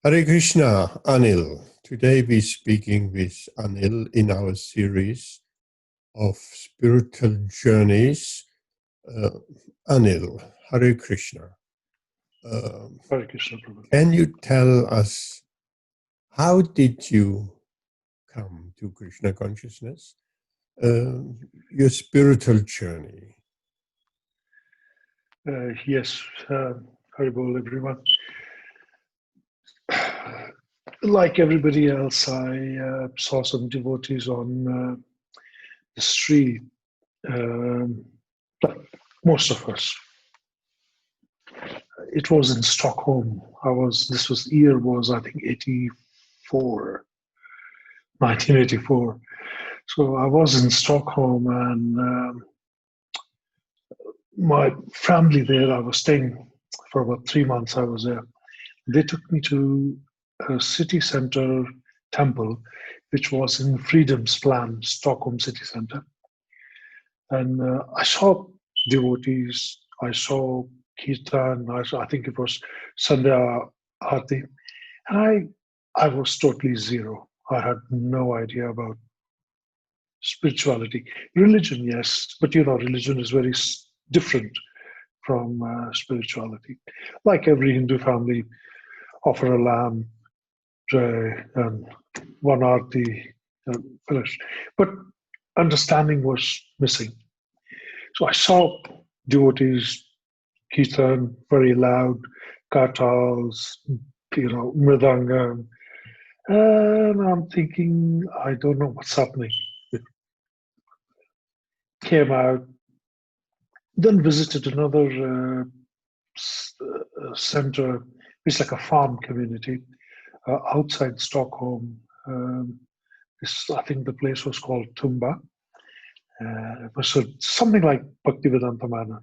Hare Krishna, Anil. Today we're speaking with Anil in our series of spiritual journeys. Anil, Hare Krishna. Hare Krishna, Prabhu. Can you tell us how did you come to Krishna consciousness? Your spiritual journey. Yes, Haribol, everyone. Like everybody else, I saw some devotees on the street. Like most of us. It was in Stockholm. This was year was, I think, 84, 1984. So I was in Stockholm, and my family there, I was staying for about 3 months. I was there. They took me to a city center temple, which was in Fridhemsplan, Stockholm city center. And I saw devotees, I saw Kirtan, I think it was Sandhya Aarti. And I was totally zero. I had no idea about spirituality. Religion, yes, but religion is very different from spirituality. Like every Hindu family, offer a lamb, and one arti, and finish. But understanding was missing. So I saw devotees, kirtan, very loud, kartals, mridangam, and I'm thinking, I don't know what's happening. Came out, then visited another center, which is like a farm community outside Stockholm. I think the place was called Tumba. It was something like Bhaktivedanta Manor.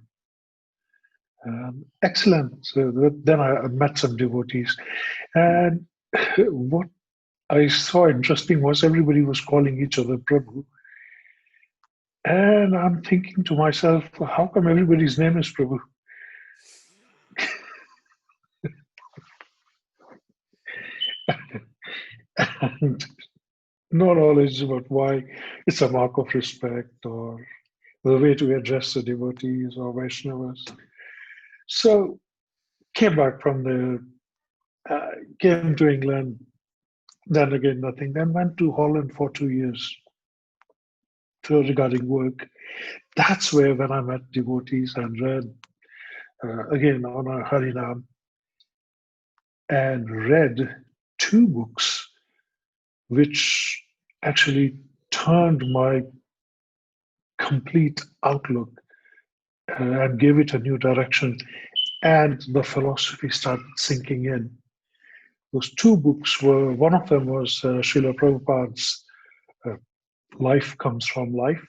Excellent. So then I met some devotees. And what I saw interesting was everybody was calling each other Prabhu. And I'm thinking to myself, how come everybody's name is Prabhu? And no knowledge about why it's a mark of respect or the way to address the devotees or Vaishnavas. So came back from there, came to England, then again nothing, then went to Holland for 2 years regarding work. That's where when I met devotees and read, again on a Harinam, and read two books which actually turned my complete outlook and gave it a new direction, and the philosophy started sinking in. Those two books were, one of them was Srila Prabhupada's Life Comes from Life,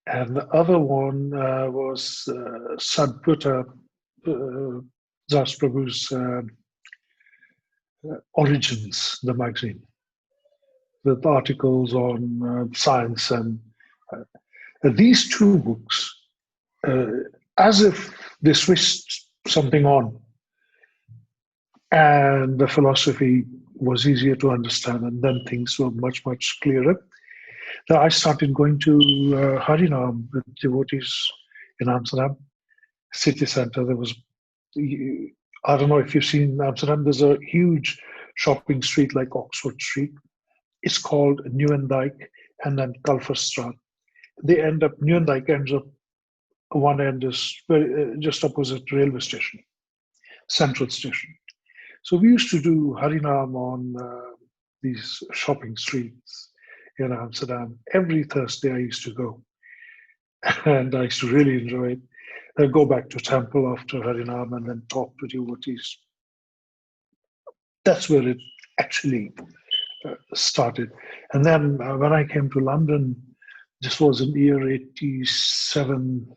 and the other one was Sadhguru Das Prabhu's Origins, the magazine, with articles on science. And these two books, as if they switched something on, and the philosophy was easier to understand, and then things were much, much clearer. Then I started going to Harinam with devotees in Amsterdam city center. There was, I don't know if you've seen Amsterdam, there's a huge shopping street like Oxford Street. It's called Nieuwendijk and then Kalverstraat. Nieuwendijk ends up, one end is just opposite railway station, central station. So we used to do Harinam on these shopping streets in Amsterdam. Every Thursday I used to go, and I used to really enjoy it. Then go back to temple after Harinam and then talk to devotees. That's where it actually started. And then when I came to London, this was in the year 87,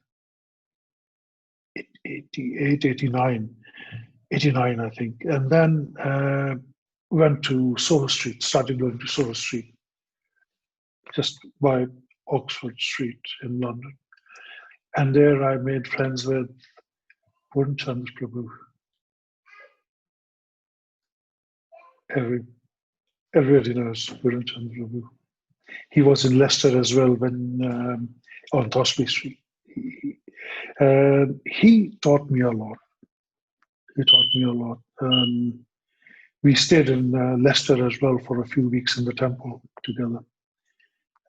88, 89, I think. And then went to Soho Street, started going to Soho Street, just by Oxford Street in London. And there I made friends with Purnchandra Prabhu. Every, everybody knows Puranchand Prabhu. He was in Leicester as well when on Tosby Street. He taught me a lot. He taught me a lot. We stayed in Leicester as well for a few weeks in the temple together.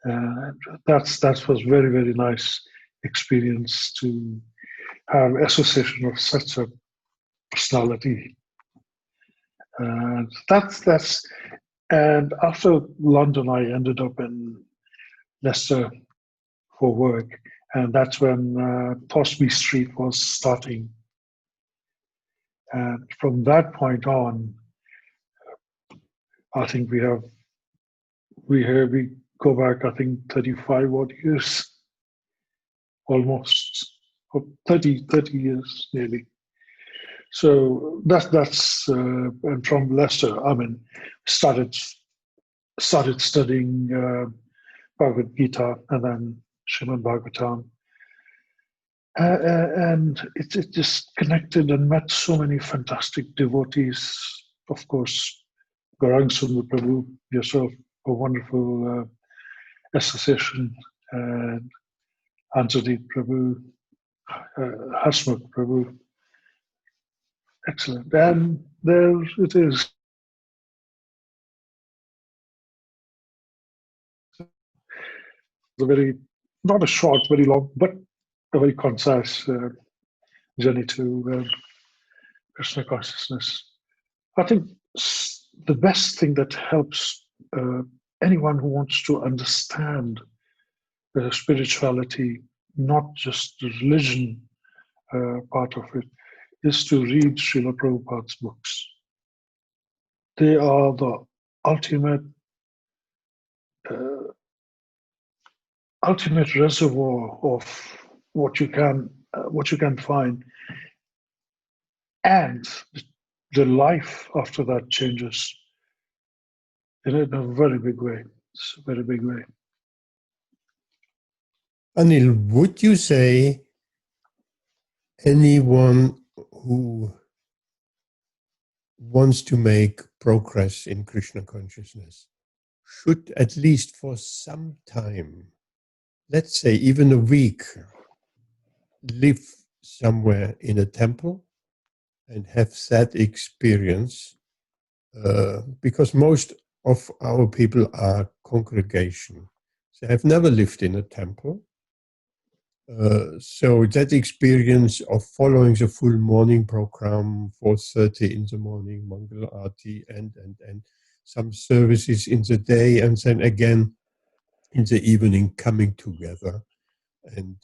That was very, very nice experience to have association of such a personality. That's and after London, I ended up in Leicester for work, and that's when Tosby Street was starting. And from that point on, I think we go back, I think 35 odd years, almost, or 30 years nearly. So that's and from Leicester, I mean, started studying Bhagavad Gita and then Srimad Bhagavatam. And it just connected and met so many fantastic devotees. Of course, Gaurang Sundar Prabhu, yourself, a wonderful association, and Anjali Prabhu, Hasmukh Prabhu, excellent. And there it is. A very, not a short, very long, but a very concise journey to Krishna consciousness. I think the best thing that helps anyone who wants to understand spirituality, not just the religion part of it, is to read Srila Prabhupada's books. They are the ultimate reservoir of what you can find, and the life after that changes in a very big way. It's a very big way. Anil, would you say anyone who wants to make progress in Krishna consciousness should, at least for some time, let's say even a week, live somewhere in a temple and have that experience? Because most of our people are congregation. They have never lived in a temple. So that experience of following the full morning program, 4:30 in the morning, Mangal Aarti, and some services in the day, and then again in the evening coming together and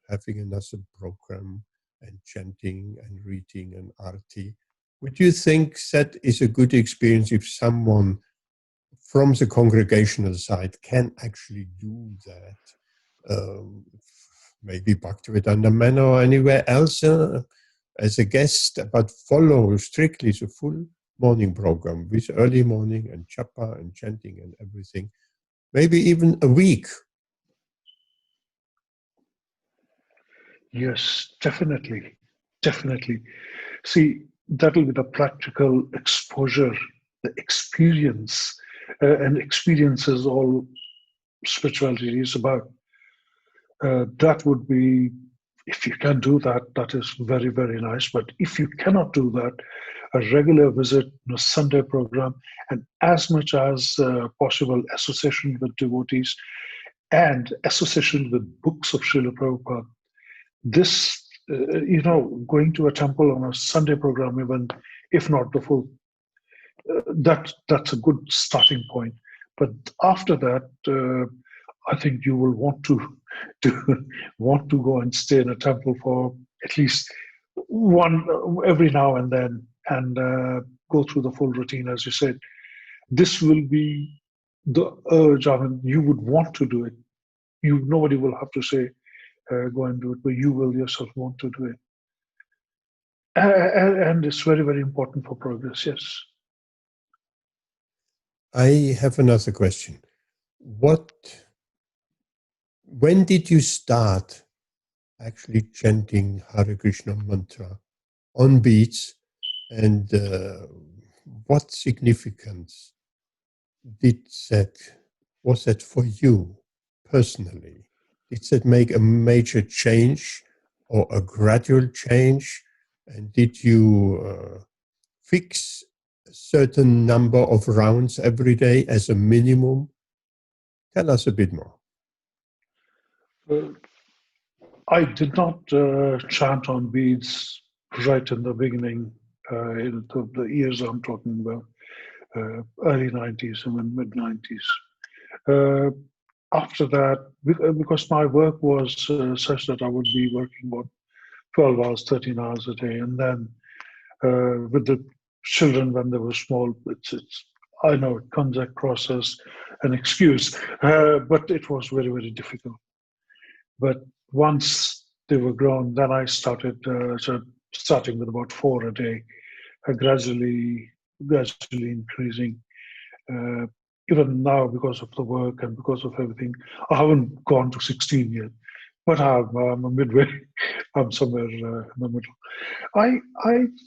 having another program and chanting and reading and Aarti. Would you think that is a good experience if someone from the congregational side can actually do that? Maybe Bhaktivedanta Manor or anywhere else as a guest, but follow strictly the full morning program with early morning and japa and chanting and everything. Maybe even a week. Yes, definitely. Definitely. See, that will be the practical exposure, the experience, and experience is all spirituality is about. That would be, if you can do that, that is very, very nice. But if you cannot do that, a regular visit, a Sunday program, and as much as possible association with devotees and association with books of Srila Prabhupada. This, going to a temple on a Sunday program, even if not the full, that's a good starting point. But after that, I think you will want to go and stay in a temple for at least one every now and then, and go through the full routine, as you said. This will be the urge. I mean, you would want to do it. Nobody will have to say, go and do it, but you will yourself want to do it. And it's very, very important for progress, yes. I have another question. When did you start actually chanting Hare Krishna mantra on beats? And what significance was that for you personally? Did that make a major change or a gradual change? And did you fix a certain number of rounds every day as a minimum? Tell us a bit more. I did not chant on beads right in the beginning, in the years I'm talking about, early 90s and mid 90s. After that, because my work was such that I would be working about 12 hours, 13 hours a day, and then with the children when they were small, I know it comes across as an excuse, but it was very, very difficult. But once they were grown, then I started starting with about 4 a day, gradually increasing. Uh, Even now, because of the work and because of everything, I haven't gone to 16 yet, but I'm a midway. I'm somewhere in the middle. I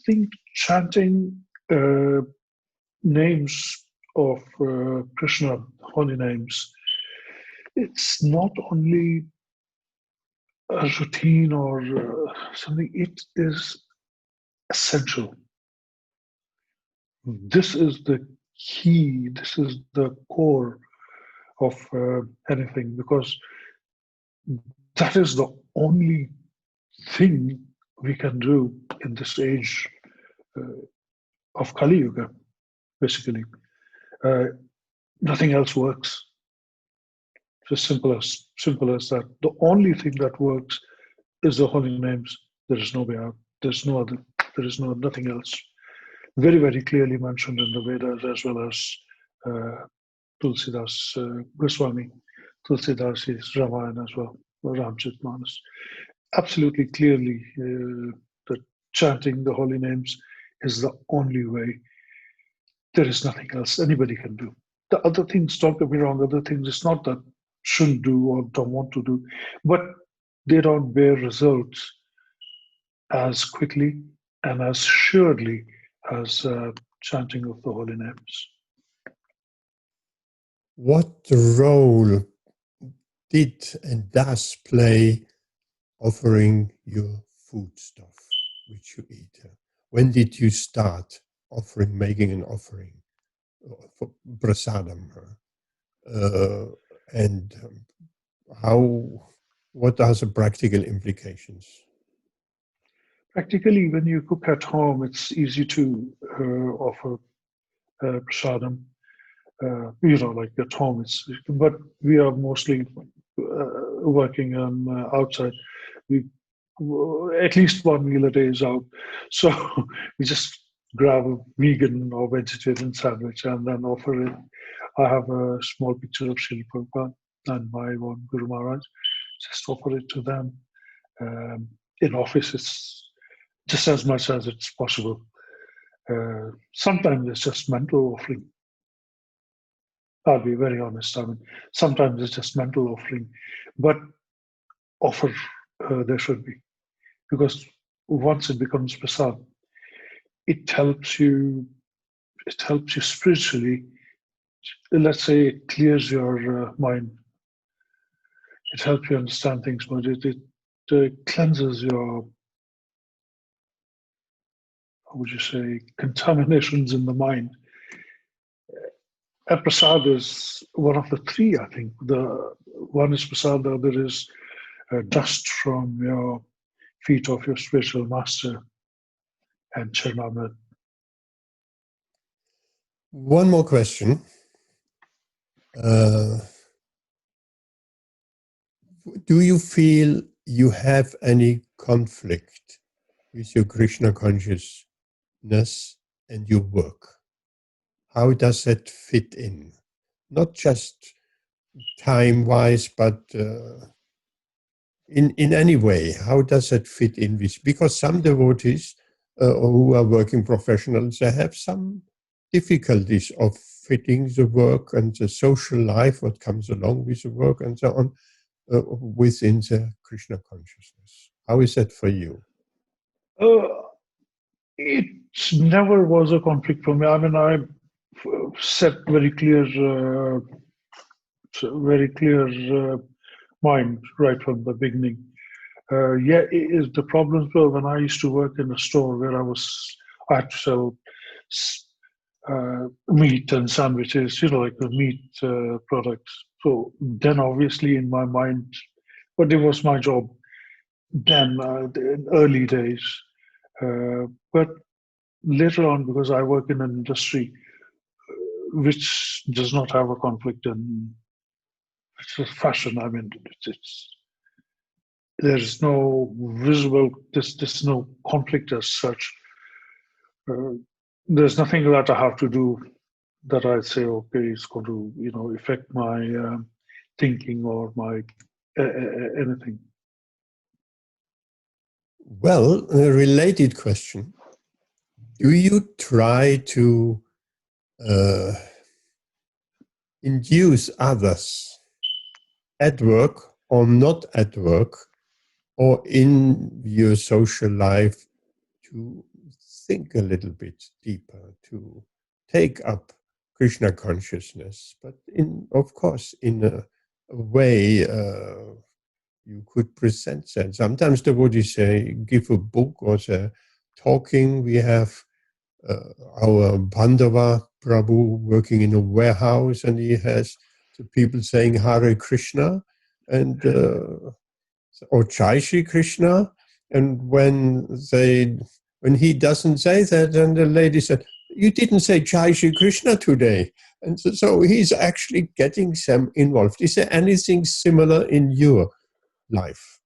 think chanting names of Krishna, holy names, it's not only a routine or something, it is essential. This is the key, this is the core of anything, because that is the only thing we can do in this age of Kali Yuga, basically. Nothing else works. Just simple as that. The only thing that works is the holy names. There is no way out. There's no other. There is nothing else. Very, very clearly mentioned in the Vedas as well as Tulsidas Goswami, Tulsidas' Ramayana as well, Ramcharitmanas. Absolutely clearly, that chanting the holy names is the only way. There is nothing else anybody can do. The other things, don't get me wrong, other things, it's not that shouldn't do or don't want to do, but they don't bear results as quickly and as surely as chanting of the holy names. What role did and does play offering your food stuff which you eat? When did you start making an offering for prasadam? And what are the practical implications? Practically, when you cook at home, it's easy to offer prasadam. Like at home, but we are mostly working outside. We at least one meal a day is out, so we just grab a vegan or vegetarian sandwich and then offer it. I have a small picture of Srila Prabhupada and my own Guru Maharaj. Just offer it to them. In office, it's just as much as it's possible. Sometimes it's just mental offering. I'll be very honest. I mean, sometimes it's just mental offering, but offer there should be, because once it becomes prasad, it helps you. It helps you spiritually. Let's say it clears your mind. It helps you understand things more. It cleanses your, how would you say, contaminations in the mind. And prasad is one of the three, I think. The one is prasad, the other is dust from your feet of your spiritual master and Charnamrit. One more question. Do you feel you have any conflict with your Krishna consciousness and your work? How does that fit in? Not just time-wise, but in any way. How does that fit in with? Because some devotees who are working professionals, they have some difficulties of fitting the work and the social life, what comes along with the work and so on, within the Krishna consciousness. How is that for you? It never was a conflict for me. I mean, I set very clear mind right from the beginning. The problems were when I used to work in a store where I had to sell meat and sandwiches, like the meat products. So then, obviously, in my mind, but it was my job then, in early days. But later on, because I work in an industry which does not have a conflict in fashion, I mean, there's no visible, there's no conflict as such. There's nothing that I have to do that I'd say, okay, it's going to, affect my thinking or my anything. Well, a related question. Do you try to induce others at work or not at work or in your social life to think a little bit deeper, to take up Krishna consciousness, but of course, in a way you could present that. Sometimes the devotees say, give a book or say, talking. We have our Bandava Prabhu working in a warehouse, and he has the people saying Hare Krishna and or Jai Shri Krishna, and when he doesn't say that, then the lady said, "You didn't say Jai Shri Krishna today," and so he's actually getting them involved. Is there anything similar in your life?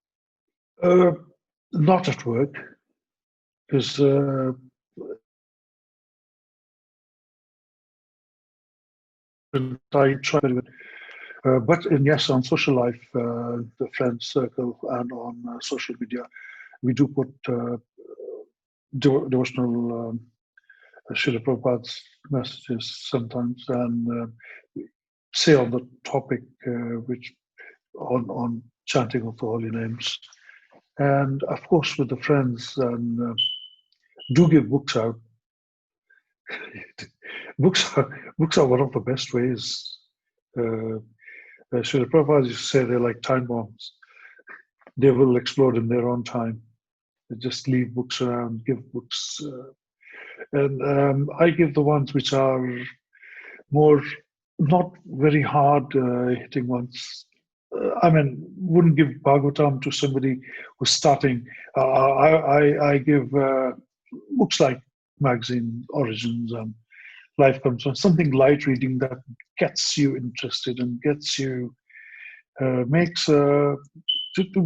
Not at work, because I try very good. But yes, on social life, the friend circle, and on social media, we do put devotional Srila Prabhupada's messages sometimes, and say on the topic which on chanting of the holy names, and of course with the friends, and do give books out. books are one of the best ways. Srila Prabhupada used to say they're like time bombs. They will explode in their own time. They just leave books around, give books, and I give the ones which are more not very hard hitting ones. I mean, wouldn't give Bhagavatam to somebody who's starting. I give books like Magazine Origins and Life Comes On, something light reading that gets you interested and gets you, makes, to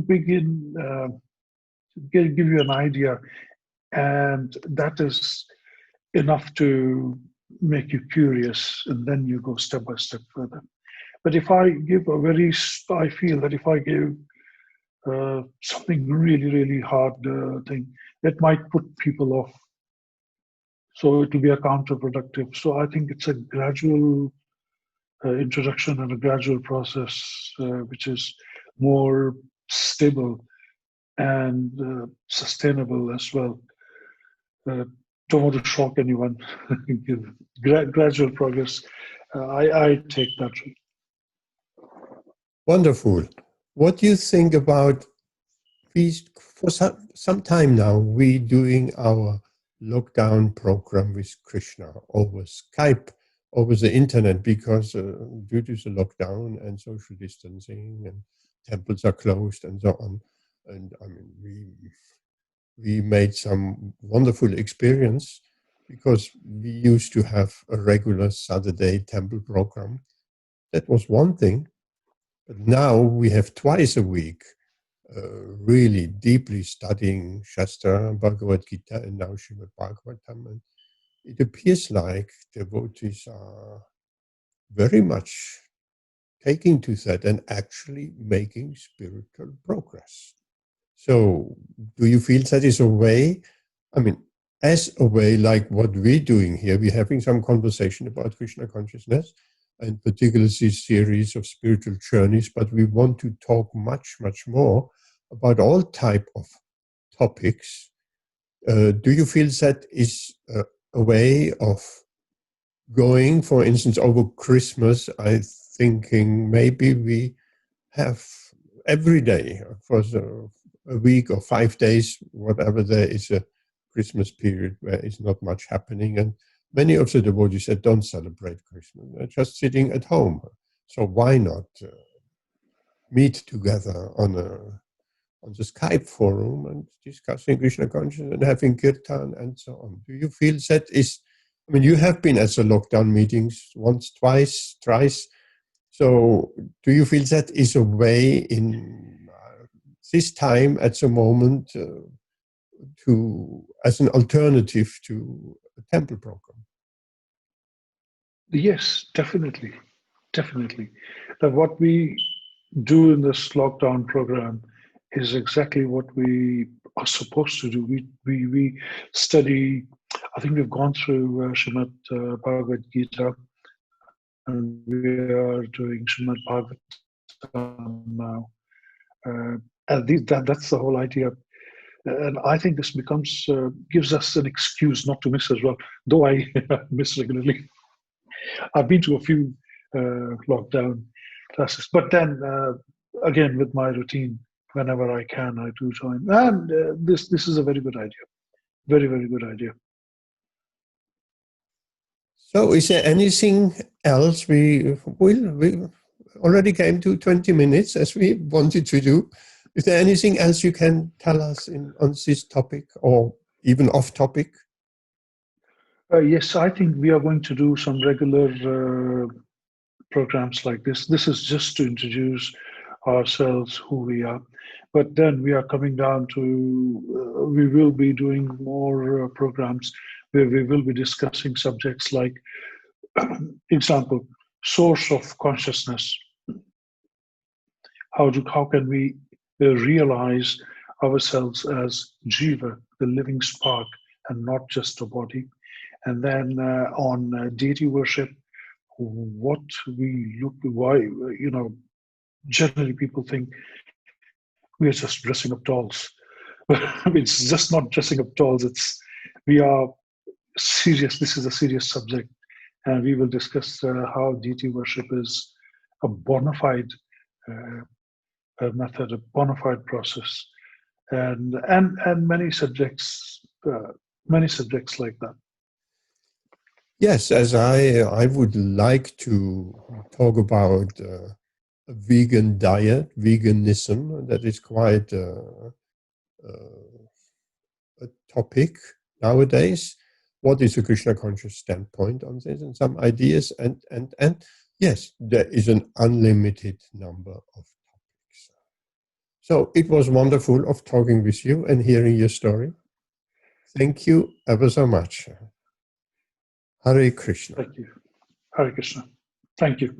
begin, give you an idea. And that is enough to make you curious, and then you go step by step further. But if I give I feel that if I give something really, really hard thing, it might put people off. So it will be a counterproductive. So I think it's a gradual introduction and a gradual process, which is more stable and sustainable as well. Don't want to shock anyone. Gradual progress. I take that. Wonderful. What do you think about for some time now, we doing our lockdown program with Krishna over Skype, over the internet, because due to the lockdown and social distancing and temples are closed and so on. And I mean, we made some wonderful experience because we used to have a regular Saturday temple program. That was one thing. But now we have twice a week really deeply studying Shastra, Bhagavad Gita, and now Srimad Bhagavatam. And it appears like devotees are very much taking to that and actually making spiritual progress. So do you feel that is a way, I mean, as a way like what we're doing here, we're having some conversation about Krishna consciousness and particularly this series of spiritual journeys, but we want to talk much, much more about all type of topics. Do you feel that is a way of going, for instance, over Christmas? I'm thinking maybe we have every day for a week or 5 days, whatever, there is a Christmas period where it's not much happening. And many of the devotees said, don't celebrate Christmas. They're just sitting at home. So why not meet together on the Skype forum and discussing Krishna consciousness and having kirtan and so on? Do you feel that is, I mean, you have been at the lockdown meetings once, twice, thrice. So do you feel that is a way in this time at the moment to, as an alternative to a temple program? Yes, definitely. Definitely. That what we do in this lockdown program is exactly what we are supposed to do. We study, I think we've gone through Srimad Bhagavad Gita, and we are doing Srimad Bhagavatam now. That's the whole idea. And I think this becomes, gives us an excuse not to miss as well, though I miss regularly. I've been to a few lockdown classes, but then again with my routine, whenever I can, I do join. And this is a very good idea, very good idea. So, is there anything else we already came to 20 minutes as we wanted to do? Is there anything else you can tell us on this topic or even off topic? Yes, I think we are going to do some regular programs like this. This is just to introduce ourselves, who we are. But then we are coming down to, we will be doing more programs where we will be discussing subjects like, example, source of consciousness. How can we realize ourselves as Jiva, the living spark, and not just a body? And then on deity worship, what we look, why, generally people think we are just dressing up dolls. It's just not dressing up dolls. We are serious. This is a serious subject, and we will discuss how deity worship is a bona fide method, a bona fide process, and many subjects like that. Yes, as I would like to talk about a vegan diet, veganism. That is quite a topic nowadays. What is a Krishna conscious standpoint on this, and some ideas? And yes, there is an unlimited number of topics. So it was wonderful of talking with you and hearing your story. Thank you ever so much. Hare Krishna. Thank you. Hare Krishna. Thank you.